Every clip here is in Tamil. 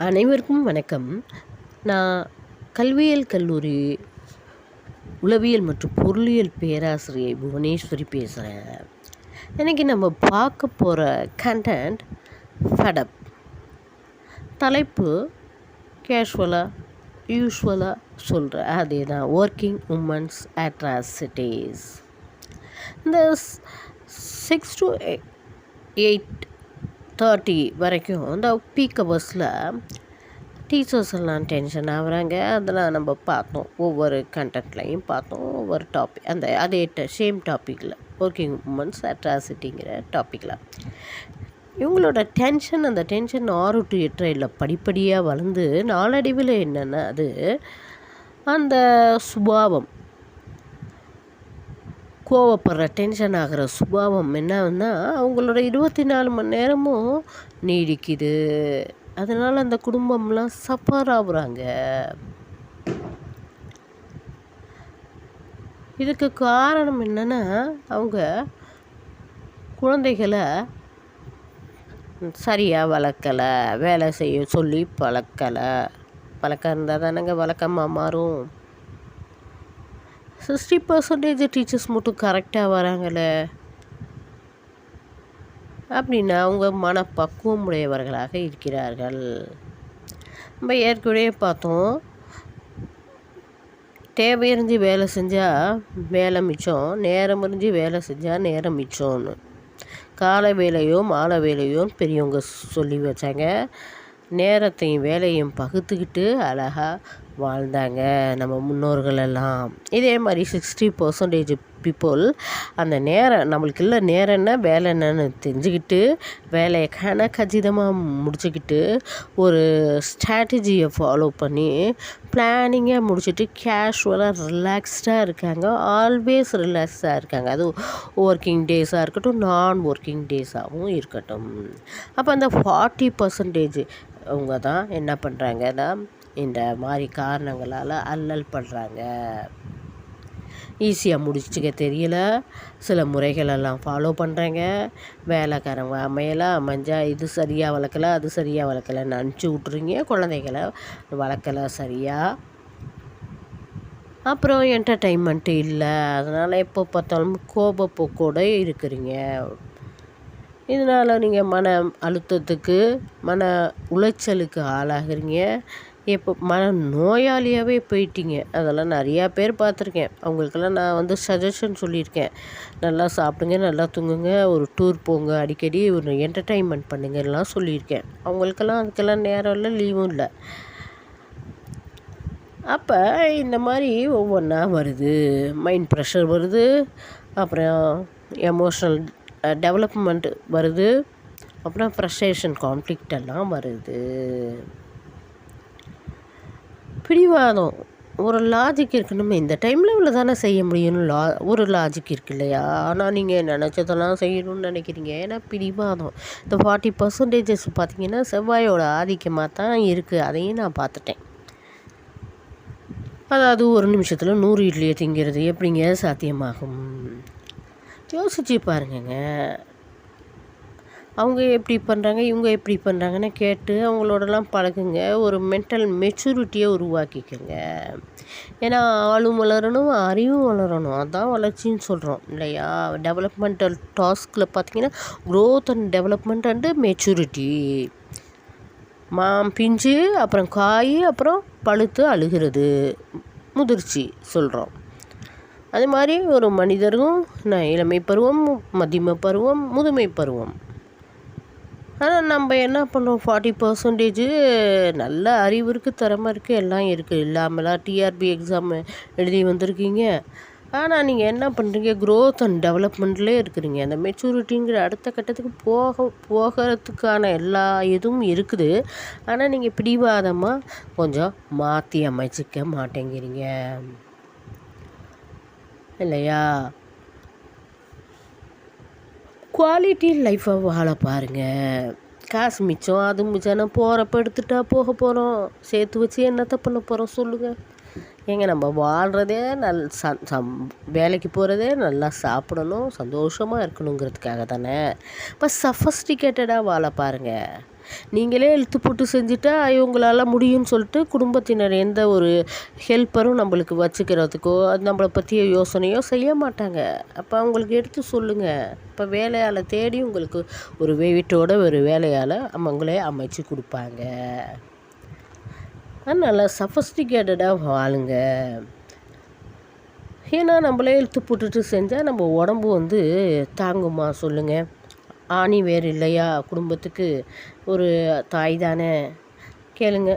அனைவருக்கும் வணக்கம். நான் கல்வியியல் கல்லூரி உளவியல் மற்றும் பொருளியல் பேராசிரியை புவனேஸ்வரி பேசுகிறேன். இன்றைக்கி நம்ம பார்க்க போகிற கண்டென்ட் ஃபெடப். தலைப்பு கேஷுவலாக யூஸ்வலாக சொல்கிற அதே தான், ஒர்க்கிங் உமன்ஸ் அட்ராசிட்டிஸ். இந்த 6 to 8:30 வரைக்கும் இந்த பீக் ஹவர்ஸில் டீச்சர்ஸ் எல்லாம் டென்ஷன் ஆகுறாங்க. அதெல்லாம் நம்ம பார்த்தோம், ஒவ்வொரு கண்டென்ட்லையும் பார்த்தோம், ஒவ்வொரு டாபிக் அதே சேம் டாப்பிக்கில், ஒர்க்கிங் உமன்ஸ் அட்ராசிட்டிங்கிற டாப்பிக்கில் இவங்களோட டென்ஷன், அந்த டென்ஷன் 6 to 8 படிப்படியாக வளர்ந்து நாளடைவில் என்னென்னா அது அந்த சுபாவம், கோவப்படுற டென்ஷன் ஆகிற சுபாவம் என்னன்னா அவங்களோட 24 மணி நேரமும் நீடிக்குது. அதனால் அந்த குடும்பம்லாம் சஃபர் ஆகுறாங்க. இதுக்கு காரணம் என்னென்னா அவங்க குழந்தைகளை சரியாக வளர்க்கலை, வேலை செய்ய சொல்லி பழக்கம் இருந்தால் தானேங்க வழக்கமாக மாறும். 60% டீச்சர்ஸ் மட்டும் கரெக்டாக வராங்களே அப்படின்னா அவங்க மனப்பக்குவம் உடையவர்களாக இருக்கிறார்கள். நம்ம ஏற்கனவே பார்த்தோம், தேவையறிஞ்சு வேலை செஞ்சால் வேலை மிச்சம், நேரம் அறிஞ்சு வேலை செஞ்சால் நேரம் மிச்சம்னு காலை வேலையோ மாலை வேலையோ பெரியவங்க சொல்லி வச்சாங்க. நேரத்தையும் வேலையும் பகுத்துக்கிட்டு அழகாக வாழ்ந்தாங்க நம்ம முன்னோர்கள் எல்லாம். இதே மாதிரி 60% பீப்புள் அந்த நேரம், நம்மளுக்கு இல்லை நேரம்னா வேலை என்னன்னு தெரிஞ்சுக்கிட்டு வேலையை கச்சிதமாக முடிச்சுக்கிட்டு ஒரு ஸ்ட்ராட்டஜியை ஃபாலோ பண்ணி பிளானிங்காக முடிச்சுட்டு கேஷுவலாக ரிலாக்ஸ்டாக இருக்காங்க. ஆல்வேஸ் ரிலாக்ஸ்டாக இருக்காங்க. அது ஒர்க்கிங் டேஸாக இருக்கட்டும், நான் ஒர்க்கிங் டேஸாகவும் இருக்கட்டும். அப்போ அந்த 40% அவங்க தான் என்ன பண்ணுறாங்கன்னா இந்த மாதிரி காரணங்களால் அல்லல் படுறாங்க. ஈஸியாக முடிச்சுக்க தெரியல, சில முறைகளெல்லாம் ஃபாலோ பண்ணுறாங்க. வேலைக்காரங்க அமைஞ்சால் இது சரியாக வளர்க்கலை, அது சரியாக வளர்க்கலைன்னு அனுப்பிச்சி விட்றீங்க. குழந்தைகளை வளர்க்கலை சரியாக. அப்புறம் என்டர்டெயின்மெண்ட்டு இல்லை, அதனால் எப்போ பார்த்தாலும் கோபப்போக்கோடு இருக்கிறீங்க. இதனால் நீங்கள் மன அழுத்தத்துக்கு, மன உளைச்சலுக்கு ஆளாகிறீங்க. எப்போ மன நோயாளியாகவே போயிட்டீங்க. அதெல்லாம் நிறையா பேர் பார்த்துருக்கேன். அவங்களுக்கெல்லாம் நான் சஜஷன் சொல்லியிருக்கேன். நல்லா சாப்பிடுங்க, நல்லா தூங்குங்க, ஒரு டூர் போங்க, அடிக்கடி ஒரு என்டர்டெயின்மெண்ட் பண்ணுங்கலாம் சொல்லியிருக்கேன். அவங்களுக்கெல்லாம் அதுக்கெல்லாம் நேரம் இல்லை, லீவும் இல்லை. அப்போ இந்த மாதிரி ஒவ்வொன்றா வருது. மைண்ட் ப்ரெஷர் வருது, அப்புறம் எமோஷ்னல் டெவலப்மெண்ட் வருது, அப்புறம் ஃப்ரஸ்ட்ரேஷன், கான்ஃப்ளிக்ட் எல்லாம் வருது. பிடிவாதம், ஒரு லாஜிக் இருக்கணுமே. இந்த டைமில் இவ்வளோ தானே செய்ய முடியும்னு ஒரு லாஜிக் இருக்கு இல்லையா? ஆனால் நீங்கள் நினச்சதெல்லாம் செய்யணும்னு நினைக்கிறீங்க. ஏன்னா பிடிவாதம். இந்த 40% பார்த்திங்கன்னா செவ்வாயோட ஆதிக்கமாக தான் இருக்குது. அதையும் நான் பார்த்துட்டேன். அதாவது ஒரு நிமிஷத்தில் 100 இட்லியை திங்கிறது எப்படிங்க சாத்தியமாகும்? யோசிச்சு பாருங்கங்க. அவங்க எப்படி பண்ணுறாங்க, இவங்க எப்படி பண்ணுறாங்கன்னு கேட்டு அவங்களோடலாம் பழகுங்க. ஒரு மென்டல் மெச்சூரிட்டியை உருவாக்கிக்கோங்க. ஏன்னா ஆளும் வளரணும், அறிவும் வளரணும். அதுதான் வளர்ச்சின்னு சொல்கிறோம் இல்லையா? டெவலப்மெண்டல் டாஸ்கில் பார்த்திங்கன்னா growth and development and maturity. பிஞ்சு, அப்புறம் காய், அப்புறம் பழுத்து அழுகிறது, முதிர்ச்சி சொல்கிறோம். அதே மாதிரி ஒரு மனிதரும் இளமை பருவம், மத்தியம பருவம், முதுமை பருவம். ஆனால் நம்ம என்ன பண்ணுறோம், 40% நல்ல அறிவு இருக்குது, திறமை இருக்குது, எல்லாம் இருக்குது. இல்லாமலாம் டிஆர்பி எக்ஸாம் எழுதி வந்திருக்கீங்க. ஆனால் நீங்கள் என்ன பண்ணுறீங்க, க்ரோத் அண்ட் டெவலப்மெண்ட்லேயே இருக்கிறீங்க. அந்த மெச்சூரிட்டிங்கிற அடுத்த கட்டத்துக்கு போகிறதுக்கான எல்லா இதுவும் இருக்குது. ஆனால் நீங்கள் பிடிவாதமாக கொஞ்சம் மாற்றி அமைச்சிக்க மாட்டேங்கிறீங்க இல்லையா? குவாலிட்டி லைஃப்பை வாழ பாருங்கள். காசு மிச்சம், அது மிச்சம்னா போகிறப்ப எடுத்துட்டா போக போகிறோம். சேர்த்து வச்சு என்னத்தை பண்ண போகிறோம் சொல்லுங்கள். ஏங்க நம்ம வாழ்கிறதே வேலைக்கு போகிறதே நல்லா சாப்பிடணும், சந்தோஷமாக இருக்கணுங்கிறதுக்காக தானே. இப்போ சஃபஸ்டிகேட்டடாக வாழ பாருங்கள். நீங்களே இழுத்து போட்டு செஞ்சுட்டா இவங்களால முடியும்னு சொல்லிட்டு குடும்பத்தினர் எந்த ஒரு ஹெல்ப்பரும் நம்மளுக்கு வச்சுக்கிறதுக்கோ அது நம்மளை பற்றிய யோசனையோ செய்ய மாட்டாங்க. அப்போ அவங்களுக்கு எடுத்து சொல்லுங்கள். இப்போ வேலையாளை தேடி உங்களுக்கு ஒரு வீட்டோட ஒரு வேலையாளை அவங்களே அமைச்சு கொடுப்பாங்க. அதனால் சஃபஸ்டிகேட்டடாக வாழுங்க. ஏன்னா நம்மளே இழுத்து போட்டுட்டு செஞ்சால் நம்ம உடம்பு வந்து தாங்குமா சொல்லுங்கள்? ஆணி வேறு இல்லையா குடும்பத்துக்கு? ஒரு தாய் தானே. கேளுங்க.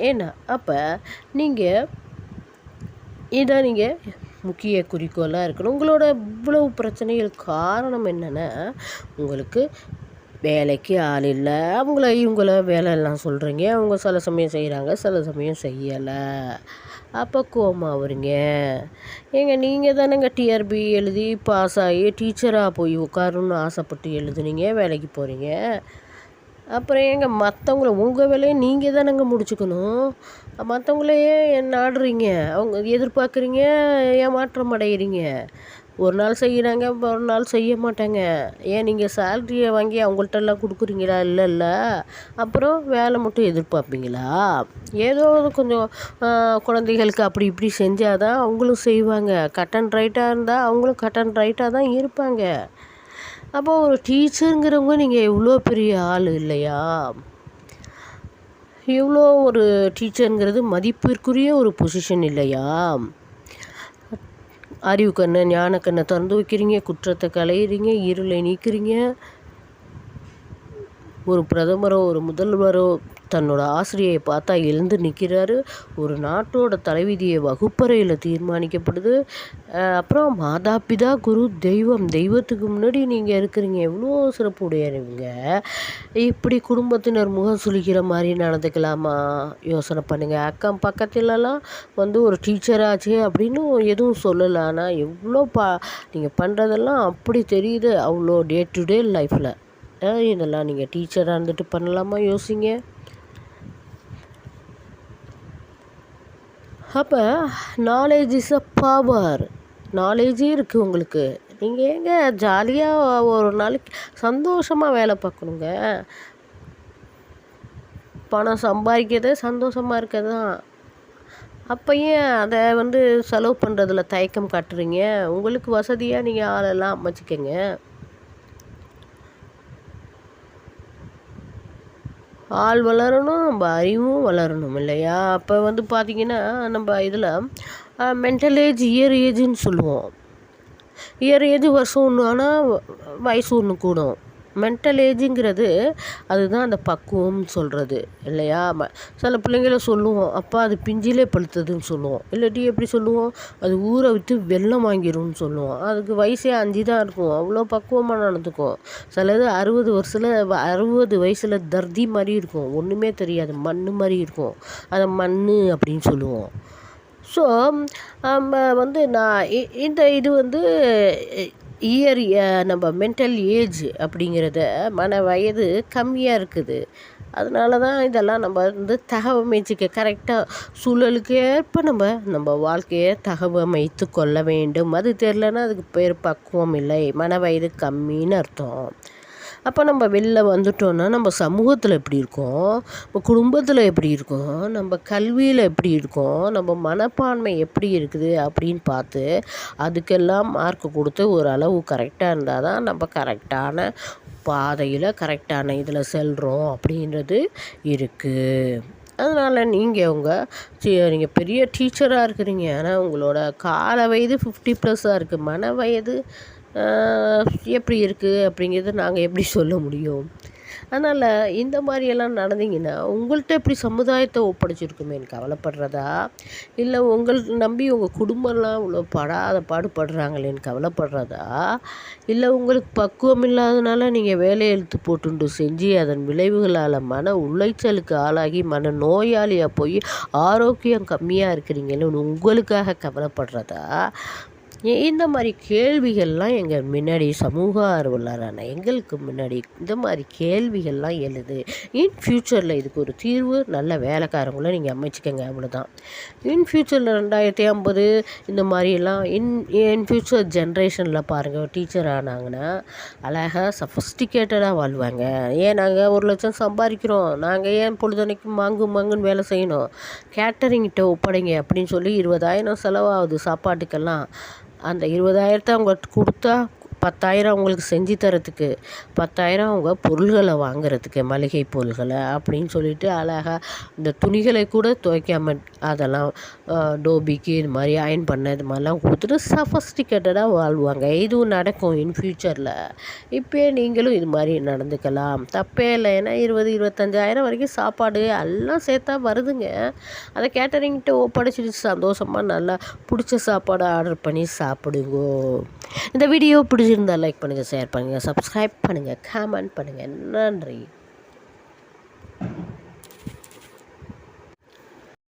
ஏன்னா அப்போ நீங்கள் முக்கிய குறிக்கோளாக இருக்கணும். உங்களோட இவ்வளவு பிரச்சனைகள் காரணம் என்னென்னா, உங்களுக்கு வேலைக்கு ஆள் இல்லை, இவங்கள வேலையெல்லாம் சொல்கிறீங்க. அவங்க சில சமயம் செய்கிறாங்க, சில சமயம் செய்யலை. அப்போ கோவமாகறீங்க. நீங்கள் தானேங்க டிஆர்பி எழுதி பாஸ் ஆகி டீச்சராக போய் உட்காரணுன்னு ஆசைப்பட்டு எழுதுனீங்க, வேலைக்கு போகிறீங்க. அப்புறம் மற்றவங்கள உங்கள் வேலையை நீங்கள் தானேங்க முடிச்சுக்கணும். மற்றவங்களையே நாடுறீங்க, அவங்க எதிர்பார்க்குறீங்க, ஏமாற்றம் அடைகிறீங்க. ஒரு நாள் செய்கிறாங்க, ஒரு நாள் செய்ய மாட்டாங்க. ஏன் நீங்கள் சேலரியை வாங்கி அவங்கள்ட்டெல்லாம் கொடுக்குறீங்களா? இல்லைல்ல. அப்புறம் வேலை மட்டும் எதிர்பார்ப்பீங்களா? ஏதோ கொஞ்சம் குழந்தைகளுக்கு அப்படி இப்படி செஞ்சால் தான் அவங்களும் செய்வாங்க. கட் அண்ட் ரைட்டாக இருந்தால் அவங்களும் கட் அண்ட் ரைட்டாக தான் இருப்பாங்க. அப்போ ஒரு டீச்சருங்கிறவங்க நீங்கள் எவ்வளோ பெரிய ஆள் இல்லையா? இவ்வளோ ஒரு டீச்சருங்கிறது மதிப்பிற்குரிய ஒரு பொசிஷன் இல்லையா? அறிவு கண்ணை ஞான கண்ணை திறந்து வைக்கிறீங்க, குற்றத்தை களையிறீங்க, இருளை நீக்கிறீங்க. ஒரு பிரதமரோ ஒரு முதல்வரோ தன்னோட ஆசிரியை பார்த்தா எழுந்து நிற்கிறாரு. ஒரு நாட்டோட தலைவிதியை வகுப்பறையில் தீர்மானிக்கப்படுது. அப்புறம் மாதா பிதா குரு தெய்வம், தெய்வத்துக்கு முன்னாடி நீங்கள் இருக்கிறீங்க. எவ்வளோ சிறப்புடையவங்க. இப்படி குடும்பத்தினர் முகம் சுளிக்கிற மாதிரி நடந்துக்கலாமா? யோசனை பண்ணுங்கள். அக்கம் பக்கத்துலலாம் ஒரு டீச்சராச்சு அப்படின்னு எதுவும் சொல்லலை. ஆனால் எவ்வளோ நீங்கள் பண்ணுறதெல்லாம் அப்படி தெரியுது. அவ்வளோ டே டு டே லைஃப்பில் இதெல்லாம் நீங்கள் டீச்சராக இருந்துட்டு பண்ணலாமா? யோசிங்க. அப்போ நாலேஜ் இஸ் அ பவர். நாலேஜே இருக்குது உங்களுக்கு. நீங்கள் ஜாலியாக ஒரு நாளைக்கு சந்தோஷமாக வேலை பார்க்கணுங்க. பணம் சம்பாதிக்கிறதே சந்தோஷமாக இருக்கிறது தான். அப்போ ஏன் அதை செலவு பண்ணுறதுல தயக்கம் காட்டுறீங்க? உங்களுக்கு வசதியாக நீங்கள் ஆளெல்லாம் அமைச்சிக்கங்க. ஆள் வளரணும், நம்ம அறிவும் வளரணும் இல்லையா? அப்போ பார்த்திங்கன்னா நம்ம இதில் மென்டல் ஏஜ் இயர் ஏஜுன்னு சொல்லுவோம். இயர் ஏஜ் வருஷம் ஒன்று, ஆனால் வயசு ஒன்று கூடும். மென்டல் ஏஜுங்கிறது அதுதான் அந்த பக்குவம்னு சொல்கிறது இல்லையா? சில பிள்ளைங்கள சொல்லுவோம், அப்பா அது பிஞ்சிலே பழுத்ததுன்னு சொல்லுவோம். இல்லாட்டி எப்படி சொல்லுவோம், அது ஊரை விட்டு வெள்ளம் வாங்கிரும்னு சொல்லுவோம். அதுக்கு வயசே 5 தான் இருக்கும். அவ்வளோ பக்குவமாக நடந்துக்கும். சிலது 60 வயசில் தர்தி மாதிரி இருக்கும், ஒன்றுமே தெரியாது, மண் மாதிரி இருக்கும். அதை மண் அப்படின்னு சொல்லுவோம். ஸோ நம்ம நான் இது இயர் நம்ம மென்டல் ஏஜ் அப்படிங்கிறத மன வயது கம்மியாக இருக்குது. அதனால தான் இதெல்லாம் நம்ம தகவமைச்சுக்க கரெக்டாக சூழலுக்கு ஏற்ப நம்ம வாழ்க்கையை தகவமைத்து கொள்ள வேண்டும். அது தெரிலனா அதுக்கு பேர் பக்குவம் இல்லை, மன வயது கம்மின்னு அர்த்தம். அப்போ நம்ம வெளில வந்துட்டோன்னா நம்ம சமூகத்தில் எப்படி இருக்கோம், நம்ம குடும்பத்தில் எப்படி இருக்கோம், நம்ம கல்வியில் எப்படி இருக்கோம், நம்ம மனப்பான்மை எப்படி இருக்குது அப்படின்னு பார்த்து அதுக்கெல்லாம் மார்க் கொடுத்து ஒரு அளவு கரெக்டாக இருந்தால் தான் நம்ம கரெக்டான பாதையில் கரெக்டான இதில் செல்கிறோம் அப்படின்றது இருக்குது. அதனால் நீங்கள் பெரிய டீச்சராக இருக்கிறீங்க, ஆனால் உங்களோட கால வயது 50+ இருக்குது. மன வயது எப்படி இருக்குது அப்படிங்கிறது நாங்கள் எப்படி சொல்ல முடியும்? அதனால் இந்த மாதிரியெல்லாம் நடந்தீங்கன்னா உங்கள்கிட்ட எப்படி சமுதாயத்தை ஒப்படைச்சிருக்குமேன்னு கவலைப்படுறதா, இல்லை நம்பி உங்கள் குடும்பம்லாம் இவ்வளோ பாடுபடுறாங்களேன்னு கவலைப்படுறதா, இல்லை உங்களுக்கு பக்குவம் இல்லாதனால நீங்கள் வேலையை இழுத்து போட்டுண்டு செஞ்சு அதன் விளைவுகளால் மன உளைச்சலுக்கு ஆளாகி மன நோயாளியாக போய் ஆரோக்கியம் கம்மியாக இருக்கிறீங்கன்னு உங்களுக்காக கவலைப்படுறதா, இந்த மாதிரி கேள்விகள்லாம் எங்கள் முன்னாடி சமூக ஆர்வலரான எங்களுக்கு முன்னாடி இந்த மாதிரி கேள்விகள்லாம் எழுது. இன் ஃப்யூச்சரில் இதுக்கு ஒரு தீர்வு நல்ல வேலைக்காரங்களும் நீங்கள் அமைச்சிக்கங்க, அவ்வளோதான். இன் ஃப்யூச்சரில் 2050 இந்த மாதிரிலாம் இன் ஃப்யூச்சர் ஜென்ரேஷனில் பாருங்கள், டீச்சர் ஆனாங்கன்னா அழகாக சஃபஸ்டிகேட்டடாக வாழ்வாங்க. ஏன் நாங்கள் 1 லட்சம் சம்பாதிக்கிறோம், நாங்கள் ஏன் பொழுதனைக்கும் மாங்குன்னு வேலை செய்யணும், கேட்டரிங்கிட்ட ஒப்படைங்க அப்படின்னு சொல்லி 20,000 செலவாகுது சாப்பாட்டுக்கெல்லாம். அந்த 20,000 அவங்க கொடுத்தா 10,000 அவங்களுக்கு செஞ்சு தரத்துக்கு, 10,000 அவங்க பொருள்களை வாங்குறதுக்கு, மளிகை பொருள்களை அப்படின்னு சொல்லிட்டு அழகாக இந்த துணிகளை கூட துவைக்காம அதெல்லாம் டோபிக்கு இது மாதிரி அயன் பண்ண இது மாதிரிலாம் கொடுத்துட்டு சஃபஸ்டிகேட்டடாக வாழ்வாங்க. இதுவும் நடக்கும் இன் ஃப்யூச்சரில். இப்போயே நீங்களும் இது மாதிரி நடந்துக்கலாம், தப்பே இல்லை. ஏன்னா 20,000-25,000 வரைக்கும் சாப்பாடு எல்லாம் சேர்த்தா வருதுங்க. அதை கேட்டரிங்கிட்ட ஒப்படைச்சிட்டு சந்தோஷமாக நல்லா பிடிச்ச சாப்பாடு ஆர்டர் பண்ணி சாப்பிடுங்கோ. இந்த வீடியோ பிடிச்சிருந்தா லைக் பண்ணுங்கள், ஷேர் பண்ணுங்கள், சப்ஸ்கிரைப் பண்ணுங்கள், கமெண்ட் பண்ணுங்கள். நன்றி.